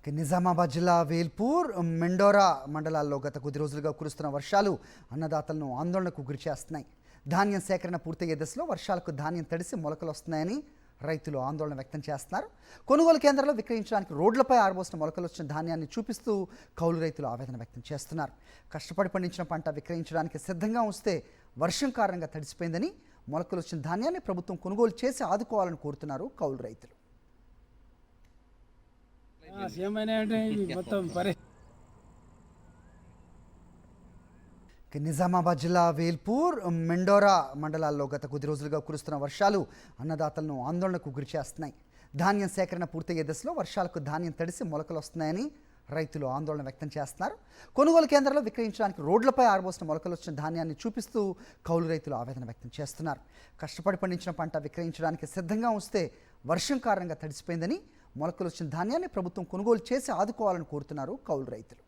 నిజామాబాద్ జిల్లా వేల్పూర్ మెండోరా మండలాల్లో గత కొద్ది రోజులుగా కురుస్తున్న వర్షాలు అన్నదాతలను ఆందోళనకు గురిచేస్తున్నాయి. ధాన్యం సేకరణ పూర్తయ్యే దశలో వర్షాలకు ధాన్యం తడిసి మొలకలు వస్తున్నాయని రైతులు ఆందోళన వ్యక్తం చేస్తున్నారు. కొనుగోలు కేంద్రాల్లో విక్రయించడానికి రోడ్లపై ఆరబోసిన మొలకలు వచ్చిన ధాన్యాన్ని చూపిస్తూ కౌలు రైతులు ఆవేదన వ్యక్తం చేస్తున్నారు. కష్టపడి పండించిన పంట విక్రయించడానికి సిద్ధంగా ఉంచితే వర్షం కారణంగా తడిసిపోయిందని, మొలకలు వచ్చిన ధాన్యాన్ని ప్రభుత్వం కొనుగోలు చేసి ఆదుకోవాలని కోరుతున్నారు కౌలు రైతులు. నిజామాబాద్ జిల్లా వేల్పూర్ మెండోరా మండలాల్లో గత కొద్ది రోజులుగా కురుస్తున్న వర్షాలు అన్నదాతలను ఆందోళనకు గురిచేస్తున్నాయి. ధాన్యం సేకరణ పూర్తయ్యే దశలో వర్షాలకు ధాన్యం తడిసి మొలకలు వస్తున్నాయని రైతులు ఆందోళన వ్యక్తం చేస్తున్నారు. కొనుగోలు కేంద్రాల్లో విక్రయించడానికి రోడ్లపై ఆరబోసిన మొలకలు వచ్చిన ధాన్యాన్ని చూపిస్తూ కౌలు రైతులు ఆవేదన వ్యక్తం చేస్తున్నారు. కష్టపడి పండించిన పంట విక్రయించడానికి సిద్ధంగా ఉంచితే వర్షం కారణంగా తడిసిపోయిందని, మొలకలు వచ్చిన ధాన్యాన్ని ప్రభుత్వం కొనుగోలు చేసి ఆదుకోవాలని కోరుతున్నారు కౌలు రైతులు.